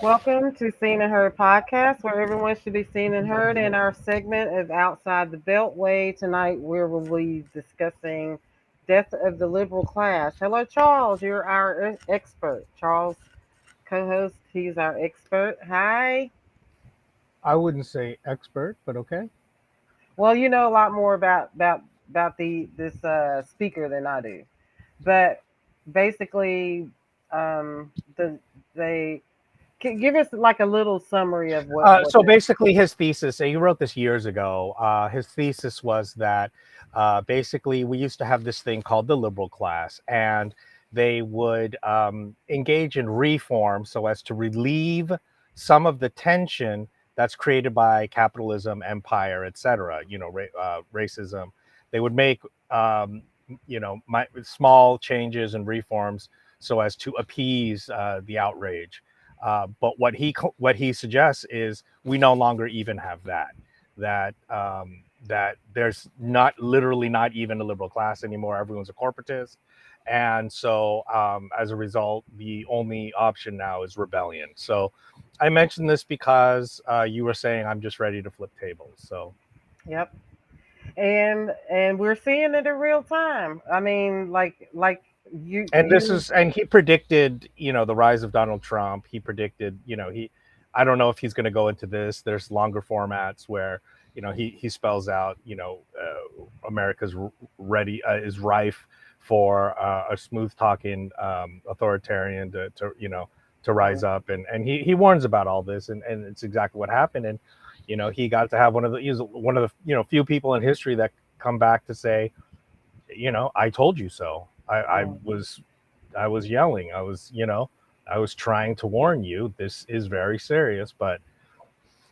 Welcome to Seen and Heard podcast, where everyone should be seen and heard. In our segment of Outside the Beltway tonight, we will be discussing death of the liberal class. Hello, Charles. You're our expert. Charles, co-host, he's our expert. Hi. I wouldn't say expert, but okay. Well, you know a lot more about the this speaker than I do, but basically, the they give us like a little summary of what So the. basically, his thesis, he wrote this years ago. His thesis was that basically we used to have this thing called the liberal class, and they would engage in reform so as to relieve some of the tension that's created by capitalism, empire, etc. Racism. They would make small changes and reforms so as to appease the outrage. But what he suggests is we no longer even have that. That there's not even a liberal class anymore. Everyone's a corporatist, and so as a result, the only option now is rebellion. So I mentioned this because you were saying I'm just ready to flip tables. So Yep. And we're seeing it in real time. I mean, like you and this you is and he predicted the rise of Donald Trump. He predicted he I don't know if he's going to go into this. There's longer formats where he spells out America's ready is rife for a smooth talking authoritarian to rise up, and he warns about all this, and it's exactly what happened. And he got to have he's one of the few people in history that come back to say, I told you so. I was yelling. I was trying to warn you. This is very serious, but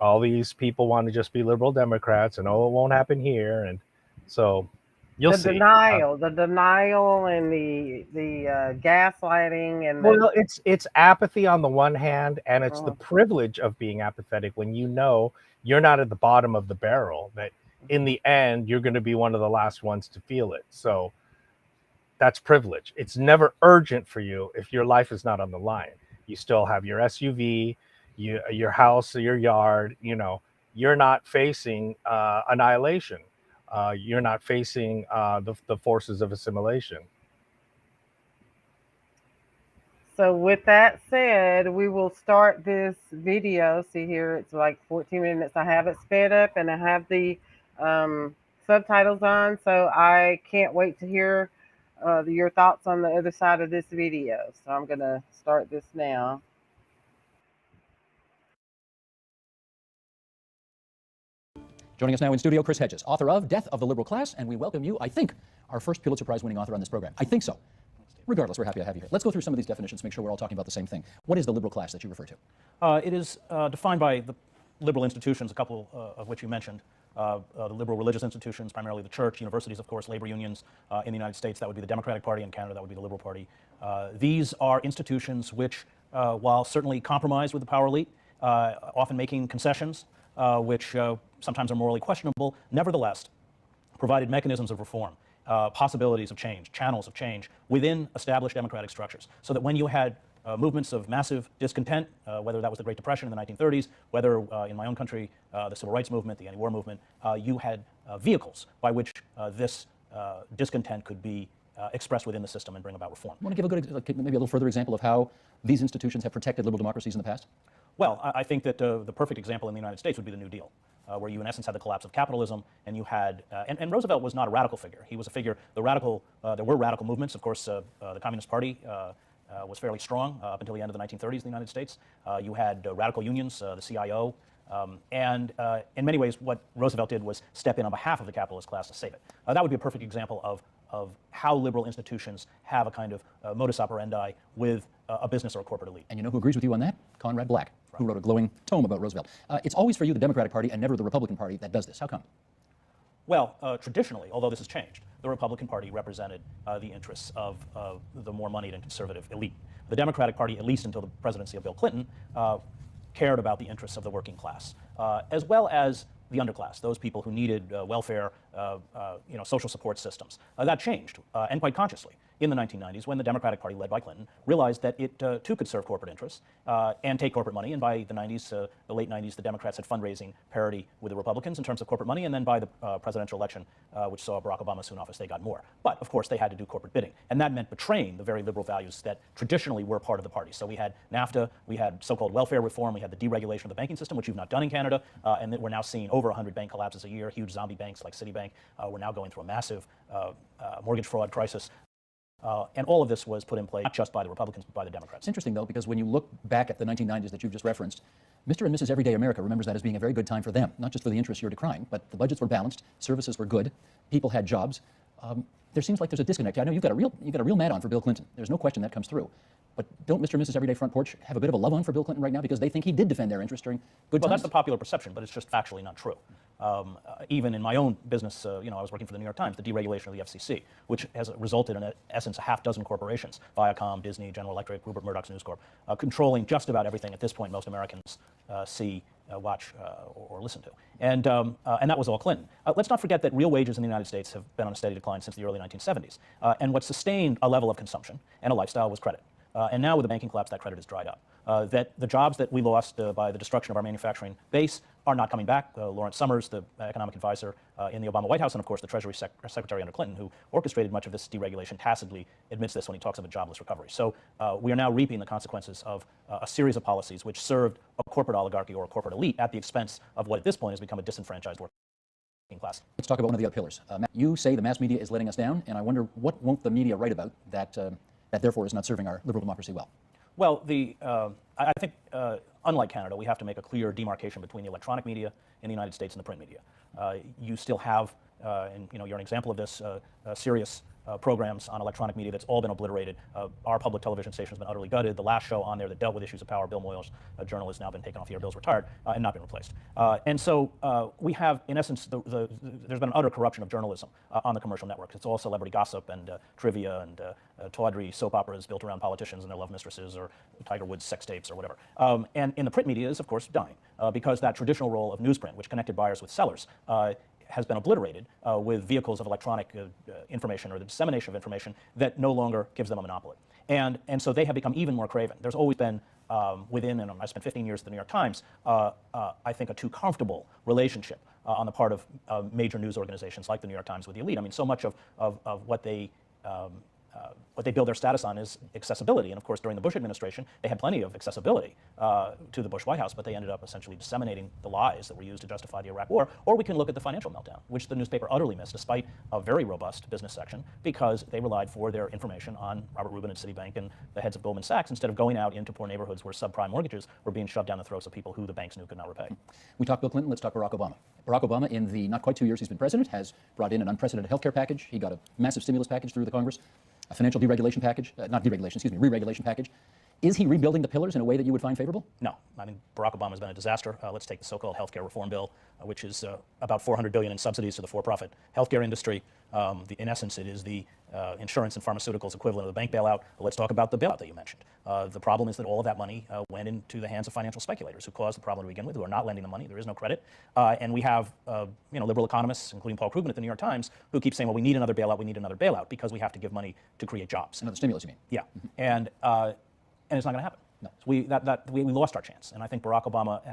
all these people want to just be liberal Democrats, and it won't happen here, and so you'll see. the denial, and the gaslighting, and the Well, it's apathy on the one hand, and it's the uh, privilege of being apathetic when you're not at the bottom of the barrel. That in the end, you're going to be one of the last ones to feel it. So that's privilege. It's never urgent for you if your life is not on the line. You still have your SUV, your house, your yard. You're not facing annihilation. You're not facing the forces of assimilation. So with that said, we will start this video. See here, it's like 14 minutes. I have it sped up and I have the subtitles on. So I can't wait to hear your thoughts on the other side of this video. So I'm going to start this now. Joining us now in studio, Chris Hedges, author of Death of the Liberal Class, and we welcome you, I think, our first Pulitzer Prize-winning author on this program. I think so. Regardless, we're happy to have you here. Let's go through some of these definitions to make sure we're all talking about the same thing. What is the liberal class that you refer to? It is defined by the liberal institutions, a couple of which you mentioned. The liberal religious institutions, primarily the church, universities, of course, labor unions. In the United States, that would be the Democratic Party. In Canada, that would be the Liberal Party. These are institutions which, while certainly compromised with the power elite, often making concessions, which sometimes are morally questionable, nevertheless provided mechanisms of reform, possibilities of change, channels of change within established democratic structures, so that when you had movements of massive discontent, whether that was the Great Depression in the 1930s, whether in my own country, the Civil Rights Movement, the anti-war movement, you had vehicles by which this discontent could be expressed within the system and bring about reform. You want to give a good, maybe a little further example of how these institutions have protected liberal democracies in the past? Well, I think that the perfect example in the United States would be the New Deal, where you in essence had the collapse of capitalism, and you had, and Roosevelt was not a radical figure. He was a figure, there were radical movements. Of course, the Communist Party was fairly strong up until the end of the 1930s in the United States. You had radical unions, the CIO, and in many ways what Roosevelt did was step in on behalf of the capitalist class to save it. That would be a perfect example of how liberal institutions have a kind of modus operandi with a business or a corporate elite. And you know who agrees with you on that? Conrad Black, who wrote a glowing tome about Roosevelt. It's always for you the Democratic Party and never the Republican Party that does this. How come? Well, traditionally, although this has changed, the Republican Party represented the interests of the more moneyed and conservative elite. The Democratic Party, at least until the presidency of Bill Clinton, cared about the interests of the working class, as well as the underclass, those people who needed welfare, social support systems. That changed, and quite consciously. in the 1990s when the Democratic Party, led by Clinton, realized that it too could serve corporate interests and take corporate money. And by the 90s, the late 90s, the Democrats had fundraising parity with the Republicans in terms of corporate money. And then by the presidential election, which saw Barack Obama soon office, they got more. But of course, they had to do corporate bidding. And that meant betraying the very liberal values that traditionally were part of the party. So we had NAFTA, we had so-called welfare reform, we had the deregulation of the banking system, which you've not done in Canada, and that we're now seeing over 100 bank collapses a year, huge zombie banks like Citibank. We're now going through a massive mortgage fraud crisis. And all of this was put in place not just by the Republicans, but by the Democrats. It's interesting, though, because when you look back at the 1990s that you've just referenced, Mr. and Mrs. Everyday America remembers that as being a very good time for them, not just for the interests you're decrying, but the budgets were balanced, services were good, people had jobs. There seems like there's a disconnect. I know you've got a real mad on for Bill Clinton. There's no question that comes through. But don't Mr. and Mrs. Everyday Front Porch have a bit of a love on for Bill Clinton right now because they think he did defend their interests during good times? Well, that's the popular perception, but it's just factually not true. Even in my own business, I was working for the New York Times, the deregulation of the FCC, which has resulted in, essence, a half dozen corporations, Viacom, Disney, General Electric, Rupert Murdoch's News Corp, controlling just about everything at this point most Americans see, watch, or listen to. And that was all Clinton. Let's not forget that real wages in the United States have been on a steady decline since the early 1970s. And what sustained a level of consumption and a lifestyle was credit. And now with the banking collapse, that credit has dried up. That the jobs that we lost by the destruction of our manufacturing base are not coming back. Lawrence Summers, the economic advisor in the Obama White House, and of course the Treasury Secretary under Clinton, who orchestrated much of this deregulation, tacitly admits this when he talks of a jobless recovery. So we are now reaping the consequences of a series of policies which served a corporate oligarchy or a corporate elite at the expense of what at this point has become a disenfranchised working class. Let's talk about one of the other pillars. You say the mass media is letting us down, and I wonder what won't the media write about that therefore is not serving our liberal democracy well? Well, I think, unlike Canada, we have to make a clear demarcation between the electronic media in the United States and the print media. You still have, and you're an example of this, serious programs on electronic media that's all been obliterated. Our public television station has been utterly gutted. The last show on there that dealt with issues of power, Bill Moyers, a journalist, now been taken off the air. Bill's retired and not been replaced. And so we have, in essence, there's been an utter corruption of journalism on the commercial networks. It's all celebrity gossip and trivia and tawdry soap operas built around politicians and their love mistresses or Tiger Woods sex tapes or whatever. And in the print media is, of course, dying because that traditional role of newsprint, which connected buyers with sellers, has been obliterated with vehicles of electronic information or the dissemination of information that no longer gives them a monopoly. And so they have become even more craven. There's always been within, and I spent 15 years at the New York Times, I think a too comfortable relationship on the part of major news organizations like the New York Times with the elite. I mean, so much of what they build their status on is accessibility. And of course, during the Bush administration, they had plenty of accessibility to the Bush White House, but they ended up essentially disseminating the lies that were used to justify the Iraq War. Or we can look at the financial meltdown, which the newspaper utterly missed, despite a very robust business section, because they relied for their information on Robert Rubin at Citibank and the heads of Goldman Sachs, instead of going out into poor neighborhoods where subprime mortgages were being shoved down the throats of people who the banks knew could not repay. We talked Bill Clinton, let's talk Barack Obama. Barack Obama, in the not quite 2 years he's been president, has brought in an unprecedented health care package. He got a massive stimulus package through the Congress, a financial deregulation package, re-regulation package. Is he rebuilding the pillars in a way that you would find favorable? No. I mean, Barack Obama has been a disaster. Let's take the so-called healthcare reform bill, which is about $400 billion in subsidies to the for-profit healthcare industry. In essence, it is the insurance and pharmaceuticals equivalent of the bank bailout. But let's talk about the bailout that you mentioned. The problem is that all of that money went into the hands of financial speculators who caused the problem to begin with, who are not lending the money. There is no credit. And we have liberal economists, including Paul Krugman at the New York Times, who keep saying, well, we need another bailout because we have to give money to create jobs. Another stimulus, you mean? Yeah. And it's not going to happen. No. So we lost our chance. And I think Barack Obama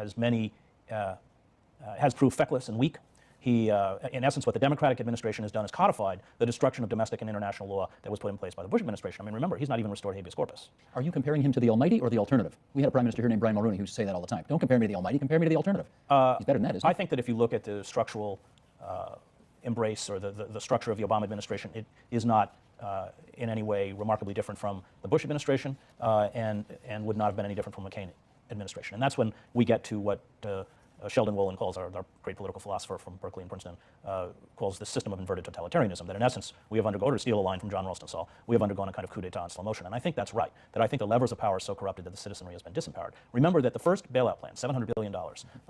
has proved feckless and weak. He, in essence, what the Democratic administration has done is codified the destruction of domestic and international law that was put in place by the Bush administration. I mean, remember, he's not even restored habeas corpus. Are you comparing him to the Almighty or the alternative? We had a prime minister here named Brian Mulroney who used to say that all the time. Don't compare me to the Almighty, compare me to the alternative. He's better than that, isn't he? I think that if you look at the structural embrace or the structure of the Obama administration, it is not in any way remarkably different from the Bush administration and would not have been any different from the McCain administration. And that's when we get to what Sheldon Wolin calls, our great political philosopher from Berkeley and Princeton, calls the system of inverted totalitarianism, that in essence, we have undergone, to steal a line from John Ralston Saul, we have undergone a kind of coup d'etat in slow motion. And I think that's right, that I think the levers of power are so corrupted that the citizenry has been disempowered. Remember that the first bailout plan, $700 billion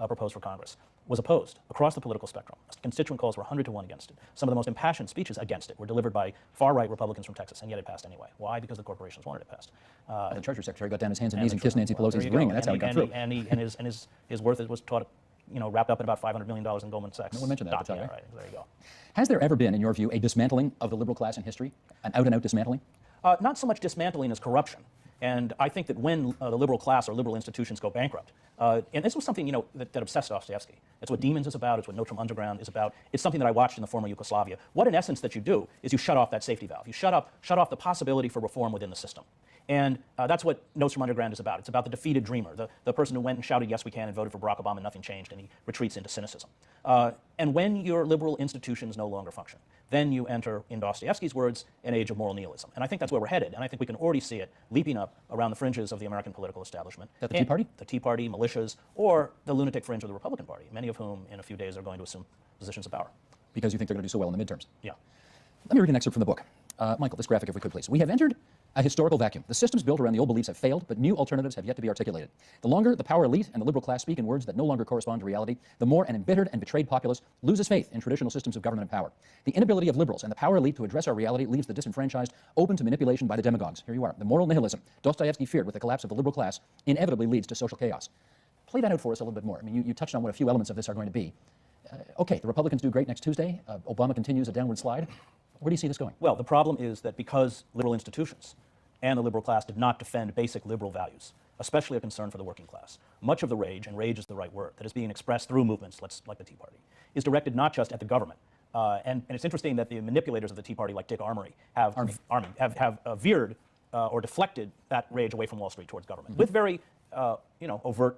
proposed for Congress, was opposed across the political spectrum. Constituent calls were 100 to 1 against it. Some of the most impassioned speeches against it were delivered by far-right Republicans from Texas, and yet it passed anyway. Why? Because the corporations wanted it passed. The Treasury Secretary got down his hands and knees and kissed Nancy Pelosi's ring, and that's how he got through. And his worth was taught, wrapped up in about $500 million in Goldman Sachs. No one mentioned that at the time, right? There you go. Has there ever been, in your view, a dismantling of the liberal class in history? An out-and-out dismantling? Not so much dismantling as corruption. And I think that when the liberal class or liberal institutions go bankrupt, and this was something that obsessed Dostoevsky. It's what Demons is about. It's what Notre Dame Underground is about. It's something that I watched in the former Yugoslavia. What, in essence, that you do is you shut off that safety valve. You shut off the possibility for reform within the system. And that's what Nostrum Underground is about. It's about the defeated dreamer, the person who went and shouted, "Yes, we can," and voted for Barack Obama, and nothing changed, and he retreats into cynicism. And when your liberal institutions no longer function, then you enter, in Dostoevsky's words, an age of moral nihilism. And I think that's where we're headed. And I think we can already see it leaping up around the fringes of the American political establishment. That the Tea Party? The Tea Party, militias, or the lunatic fringe of the Republican Party, many of whom in a few days are going to assume positions of power. Because you think they're going to do so well in the midterms. Yeah. Let me read an excerpt from the book. Michael, this graphic, if we could, please. We have entered a historical vacuum. The systems built around the old beliefs have failed, but new alternatives have yet to be articulated. The longer the power elite and the liberal class speak in words that no longer correspond to reality, the more an embittered and betrayed populace loses faith in traditional systems of government and power. The inability of liberals and the power elite to address our reality leaves the disenfranchised open to manipulation by the demagogues. Here you are. The moral nihilism Dostoevsky feared with the collapse of the liberal class inevitably leads to social chaos. Play that out for us a little bit more. I mean, you touched on what a few elements of this are going to be. Okay, the Republicans do great next Tuesday. Obama continues a downward slide. Where do you see this going? Well, the problem is that because liberal institutions and the liberal class did not defend basic liberal values, especially a concern for the working class, much of the rage, and rage is the right word, that is being expressed through movements like the Tea Party, is directed not just at the government. And it's interesting that the manipulators of the Tea Party, like Dick Armory, have veered or deflected that rage away from Wall Street towards government, with very overt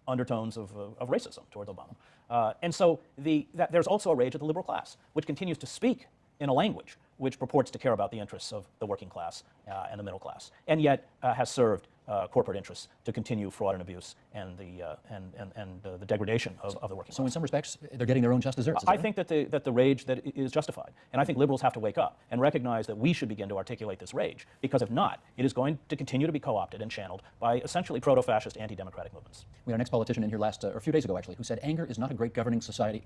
undertones of racism towards Obama. And so there's also a rage at the liberal class, which continues to speak in a language which purports to care about the interests of the working class and the middle class, and yet has served corporate interests to continue fraud and abuse and the degradation of the working class. So in some respects, they're getting their own just desserts. I think that the rage that is justified, and I think liberals have to wake up and recognize that we should begin to articulate this rage, because if not, it is going to continue to be co-opted and channeled by essentially proto-fascist, anti-democratic movements. We had an ex-politician in here or a few days ago actually, who said anger is not a great governing society.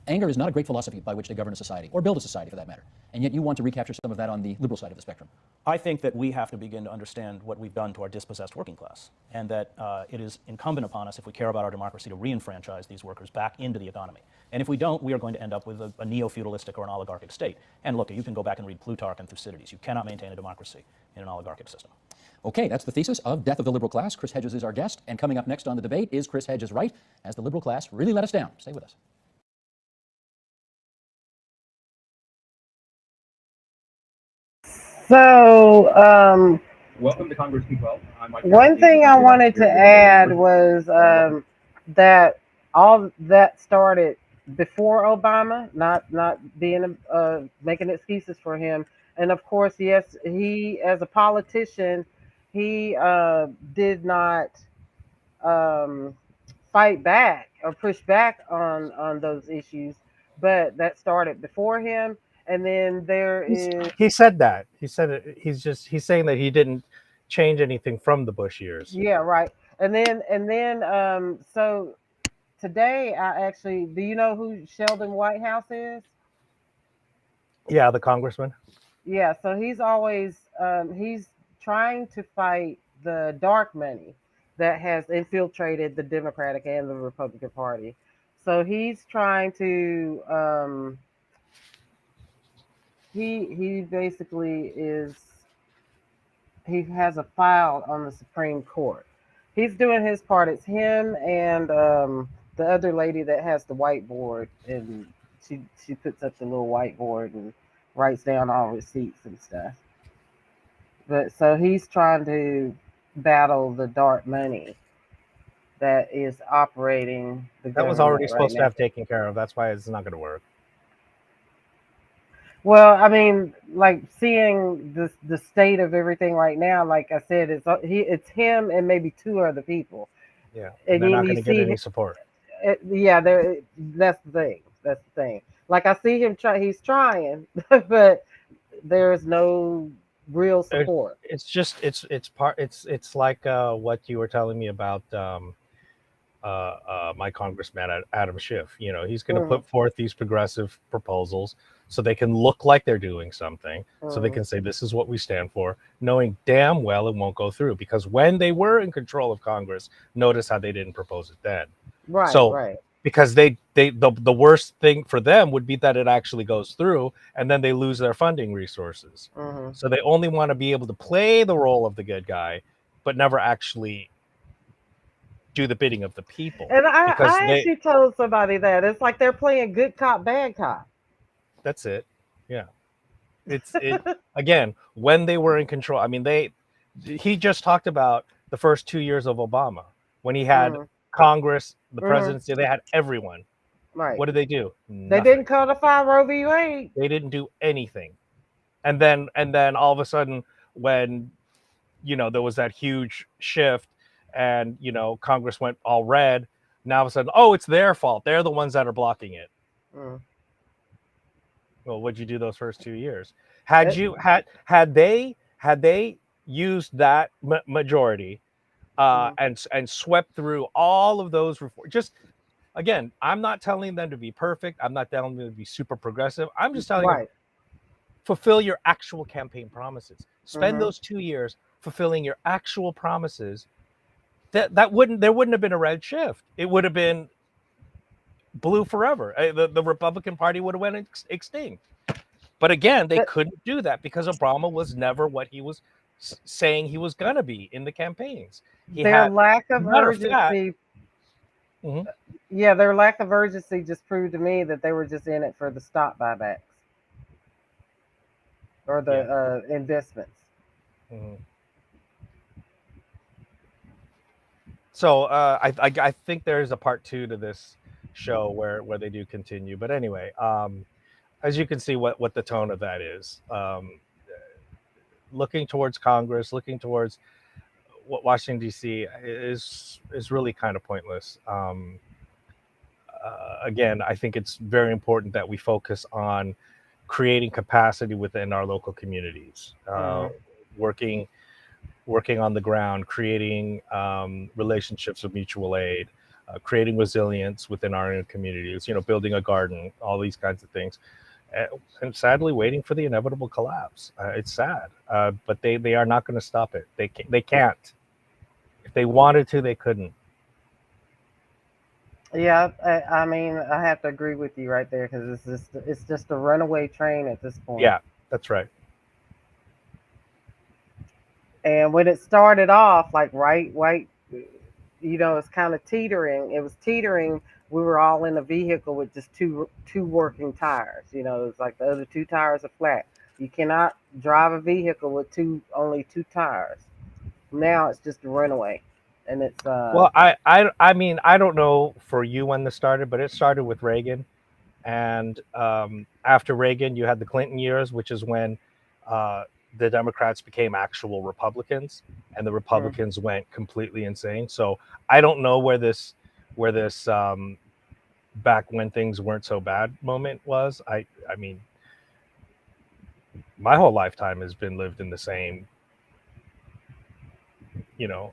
Anger is not a great philosophy by which to govern a society, or build a society for that matter. And yet you want to recapture some of that on the liberal side of the spectrum. I think that we have to begin to understand what we've done to our dispossessed working class, and that it is incumbent upon us, if we care about our democracy, to re-enfranchise these workers back into the economy. And if we don't, we are going to end up with a neo-feudalistic or an oligarchic state. And look, you can go back and read Plutarch and Thucydides. You cannot maintain a democracy in an oligarchic system. Okay, that's the thesis of Death of the Liberal Class. Chris Hedges is our guest, and coming up next on the debate, is Chris Hedges right? Has the liberal class really let us down? Stay with us. So, welcome to Congress 212. one thing I wanted to add was that all that started before Obama, not being making excuses for him. And of course, yes, he, as a politician, he did not fight back or push back on those issues, but that started before him. And then he said that. He said it. He's saying that he didn't change anything from the Bush years. Yeah, right. And then so today do you know who Sheldon Whitehouse is? Yeah, the congressman. Yeah, so he's always he's trying to fight the dark money that has infiltrated the Democratic and the Republican Party. So he's trying to he basically he has a file on the Supreme Court. He's doing his part. It's him and the other lady that has the whiteboard, and she puts up the little whiteboard and writes down all receipts and stuff. But so he's trying to battle the dark money that is operating the that was already supposed to have taken care of. That's why it's not going to work. Well, I mean, like seeing the state of everything right now, like I said, it's him and maybe two other people. Yeah, and they're not going to get any support. Yeah, that's the thing. That's the thing. Like I see him he's trying, but there's no real support. It's like what you were telling me about my congressman Adam Schiff. You know, he's going to put forth these progressive proposals so they can look like they're doing something, so they can say this is what we stand for, knowing damn well it won't go through, because when they were in control of Congress, notice how they didn't propose it then. Right. So right. because the worst thing for them would be that it actually goes through, and then they lose their funding resources. Mhm. So they only want to be able to play the role of the good guy, but never actually do the bidding of the people, And because I actually told somebody that it's like they're playing good cop, bad cop. that's it. Yeah. It again, when they were in control. I mean, he just talked about the first 2 years of Obama, when he had Mhm. Congress, the Mhm. presidency, they had everyone. Right. What did they do? They didn't Nothing. codify Roe v. Wade. They didn't do anything. And then all of a sudden, when there was that huge shift, and Congress went all red, now all of a sudden, oh, it's their fault. They're the ones that are blocking it. Mm. Well, what'd you do those first 2 years? Had It, you had they used that majority, mm. and swept through all of those reforms? Just again, I'm not telling them to be perfect. I'm not telling them to be super progressive. I'm just telling them, Right. fulfill your actual campaign promises. Spend Mhm. those 2 years fulfilling your actual promises. There wouldn't have been a red shift. It would have been blue forever. The Republican Party would have went extinct. But again, they Th- couldn't do that because Obama was never what he was saying he was going to be in the campaigns. He their had, lack of matter of fact, urgency. mhm, Yeah, their lack of urgency just proved to me that they were just in it for the stock buybacks or yeah. the investments. Mhm. So I think there's a part two to this show where they do continue. But anyway, as you can see, what the tone of that is. Looking towards Congress, looking towards what Washington D.C. is really kind of pointless. Again, I think it's very important that we focus on creating capacity within our local communities, Mm. working working on the ground, creating relationships of mutual aid, creating resilience within our own communities. Building a garden, all these kinds of things. And sadly, waiting for the inevitable collapse. It's sad, but they are not going to stop it. They can't. If they wanted to, they couldn't. Yeah, I mean, I have to agree with you right there because it's just a runaway train at this point. Yeah, that's right. And when it started off, like right, it's kind of teetering. It was teetering. We were all in a vehicle with just two working tires. It's like the other two tires are flat. You cannot drive a vehicle with only two tires. Now it's just a runaway, and it's Well, I mean, I don't know for you when this started, but it started with Reagan. And after Reagan, you had the Clinton years, which is when uh, the Democrats became actual Republicans, and the mm, Republicans went completely insane. So I don't know where this back when things weren't so bad moment was. I mean, my whole lifetime has been lived in the same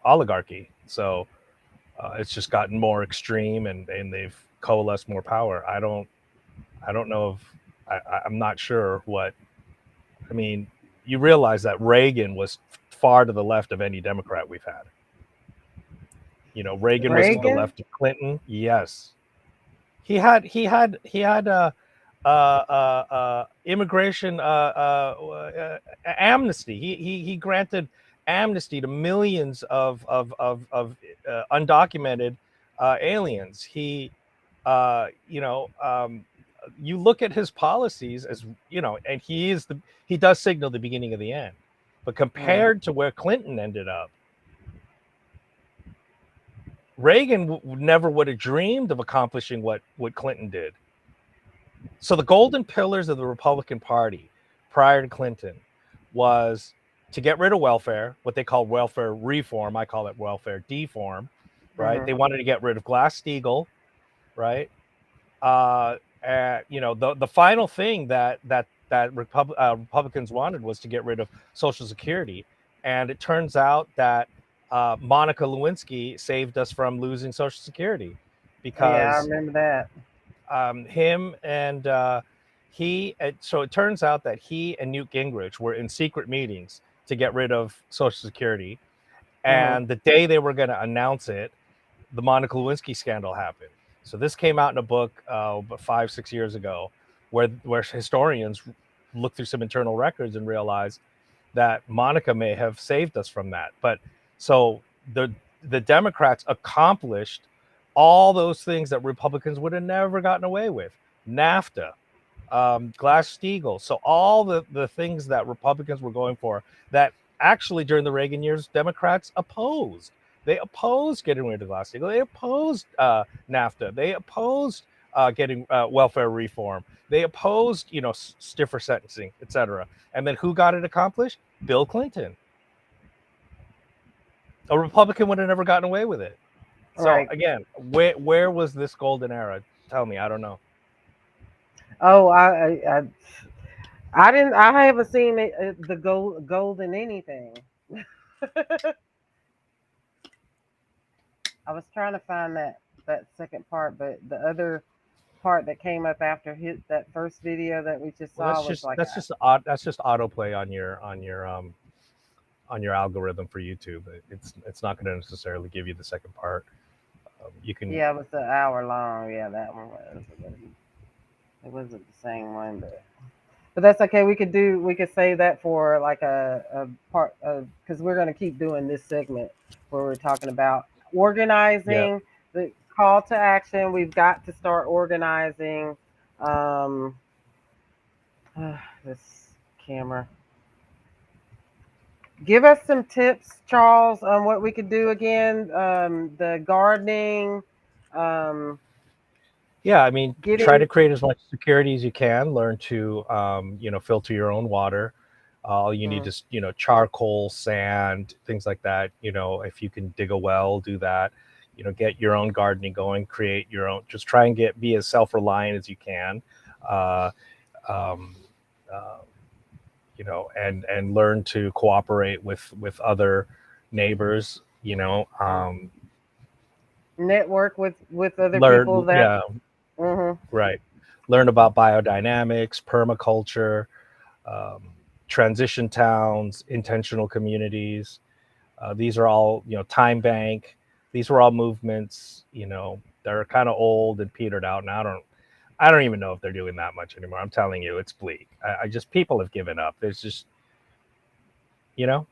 oligarchy. So it's just gotten more extreme, and they've coalesced more power. I don't know if I'm not sure what. I mean, you realize that Reagan was far to the left of any Democrat we've had. Reagan was to the Reagan. left of Clinton. Yes, he had immigration amnesty. He granted amnesty to millions of undocumented aliens. You look at his policies, as and he does signal the beginning of the end. But Mm, compared to where Clinton ended up, Reagan never would have dreamed of accomplishing what Clinton did. So the golden pillars of the Republican Party prior to Clinton was to get rid of welfare, what they call welfare reform. I call it welfare deform, right? mhm. They wanted to get rid of Glass-Steagall, right? uh, the final thing that Republicans wanted was to get rid of Social Security, and it turns out that Monica Lewinsky saved us from losing Social Security, Yeah, I because remember that. him and so it turns out that he and Newt Gingrich were in secret meetings to get rid of Social Security, Mhm. and the day they were going to announce it, the Monica Lewinsky scandal happened. So this came out in a book about 5-6 years ago, where historians look through some internal records and realize that Monica may have saved us from that. But so the Democrats accomplished all those things that Republicans would have never gotten away with. NAFTA, Glass-Steagall. So all the things that Republicans were going for that actually during the Reagan years, Democrats opposed. They opposed getting rid of Glass-Steagall. They opposed NAFTA. They opposed getting welfare reform. They opposed, stiffer sentencing, etc. And then who got it accomplished? Bill Clinton. A Republican would have never gotten away with it. So Right. again, where was this golden era? Tell me, I don't know. Oh, I didn't. I haven't seen the golden anything. I was trying to find that second part, but the other part that came up after that first video that we just Well, saw was like, that's just autoplay on your algorithm for YouTube. It's not going to necessarily give you the second part. You can. yeah, it was an hour long. Yeah, that one was. It wasn't the same one, but that's okay. We could save that for like a part of, because we're going to keep doing this segment where we're talking about Yeah. organizing, the call to action. We've got to start organizing. Um, this camera. Give us some tips, Charles, on what we could do again. The gardening. Um, Yeah, I mean, try getting. to create as much security as you can. Learn to, filter your own water. All you need Mm, is, charcoal, sand, things like that. If you can dig a well, do that. Get your own gardening going. Create your own. Just try and be as self-reliant as you can. Uh, um, uh, and learn to cooperate with other neighbors. mm. Network with other people Learn, that. yeah, Mhm. right. Learn about biodynamics, permaculture, um, transition towns, intentional communities. These are all, time bank. These were all movements, that are kind of old and petered out. And I don't even know if they're doing that much anymore. I'm telling you, it's bleak. I just, people have given up. There's just, you know,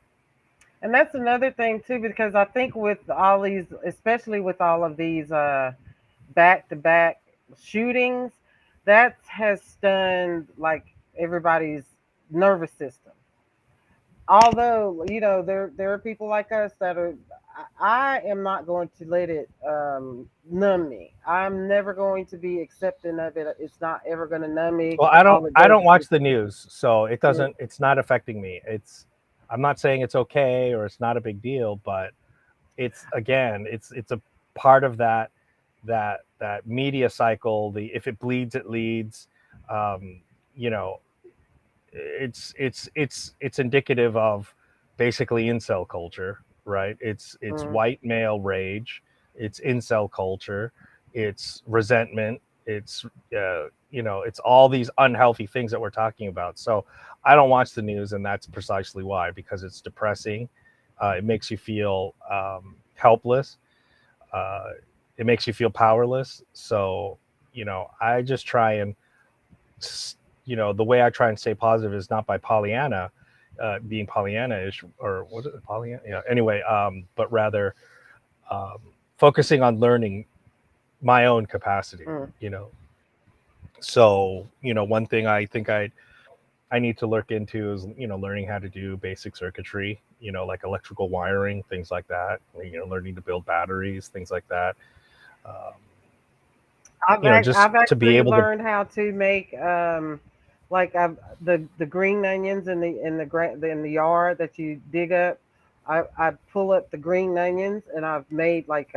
And that's another thing too, because I think with all these, especially with all of these back to back shootings, that has stunned like everybody's nervous system. Although, there are people like us that are, I am not going to let it numb me. I'm never going to be accepting of it. It's not ever going to numb me. well, All it I does don't is watch just, the news, so mm, it's not affecting me. I'm not saying it's okay or it's not a big deal, but it's, again, it's a part of that media cycle. The if it bleeds, it leads. Um, you know, it's indicative of basically incel culture, right? It's mm, white male rage, it's incel culture, it's resentment, it's it's all these unhealthy things that we're talking about. So I don't watch the news, and that's precisely why, because it's depressing. It makes you feel helpless. uh, it makes you feel powerless. So I just try and the way I try and stay positive is not by Pollyanna, being Pollyanna-ish, or was it Pollyanna? Yeah. Anyway, but rather um, focusing on learning my own capacity. mm. You know, so one thing I think I need to look into is learning how to do basic circuitry. Like electrical wiring, things like that. Learning to build batteries, things like that. Um, just I've to be actually able to. learned how to make like the green onions in the yard that you dig up. I pull up the green onions and I've made like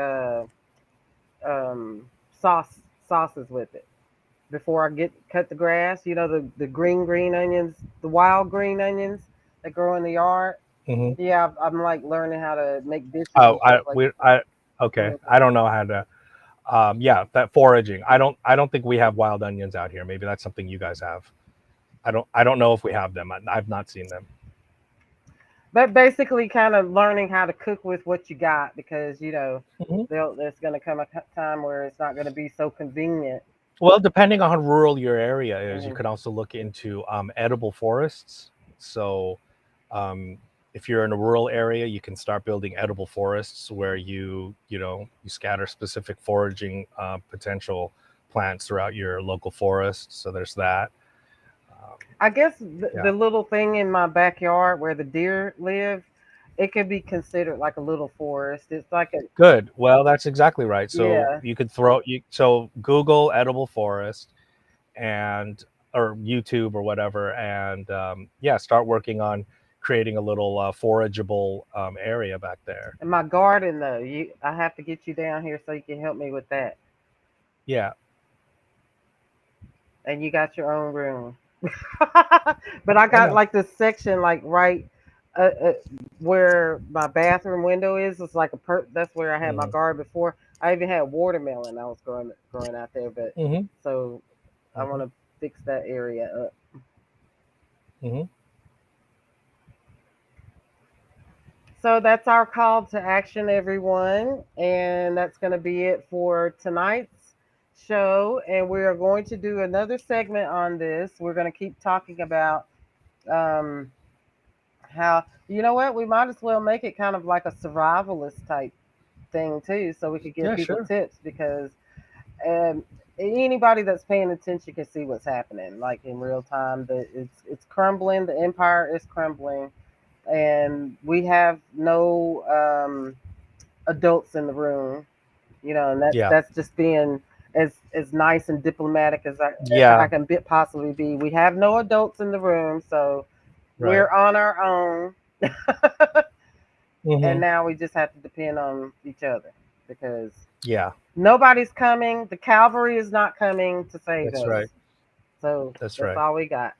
um sauce sauces with it before I get cut the grass. The green onions, the wild green onions that grow in the yard. Mhm. Yeah, I'm like learning how to make dishes Oh, and stuff like okay. that. I don't know how to. Yeah, that foraging. I don't think we have wild onions out here. Maybe that's something you guys have. I don't know if we have them. I've not seen them. But basically, kind of learning how to cook with what you got because Mhm. there's going to come a time where it's not going to be so convenient. Well, depending on how rural your area is, you Hmm. can also look into edible forests. So, um, if you're in a rural area, you can start building edible forests where you scatter specific foraging potential plants throughout your local forest. So there's that. Um, I guess yeah. the little thing in my backyard where the deer live, it could be considered like a little forest. It's like a Good. Well, that's exactly right. So yeah. you could Google edible forest and or YouTube or whatever, and yeah, start working on creating a little forageable area back there. In my garden though, I have to get you down here so you can help me with that. Yeah, And you got your own room. But I I got know. like this section like right where my bathroom window is. It's like that's where I had my Hmm. garden before. I even had watermelon I was growing out there, but Hmm. so I Hmm. want to fix that area up. Hmm. So that's our call to action, everyone. And that's going to be it for tonight's show. And we are going to do another segment on this. We're going to keep talking about um, how, you know what, we might as well make it kind of like a survivalist type thing, too, so we could give Yeah, people sure. tips because um, anybody that's paying attention can see what's happening like in real time. It's crumbling, the empire is crumbling, and we have no adults in the room, and Yeah, that's just being as nice and diplomatic as I yeah, can possibly be. We have no adults in the room, so right. we're on our own, and Hmm. now we just have to depend on each other because Yeah, nobody's coming. The cavalry is not coming to save that's us, right. so That's that's right. all we got.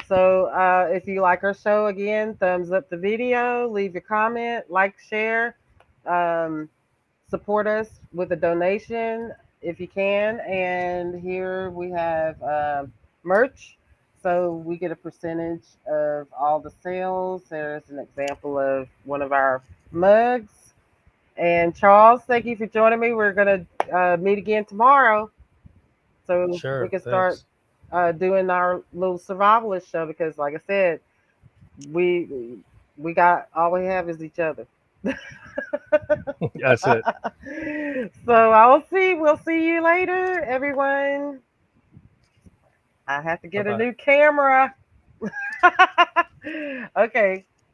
So if you like our show, again, thumbs up the video, leave your comment, like, share. Um, Support us with a donation if you can. And here we have merch. So we get a percentage of all the sales. There's an example of one of our mugs. And Charles, thank you for joining me. We're going to meet again tomorrow so we Sure. can start Thanks. doing our little survivalist show because, like I said, we we got all we have is each other. That's it. So we'll see you later, everyone. I have to Bye get a bye. new camera. Okay.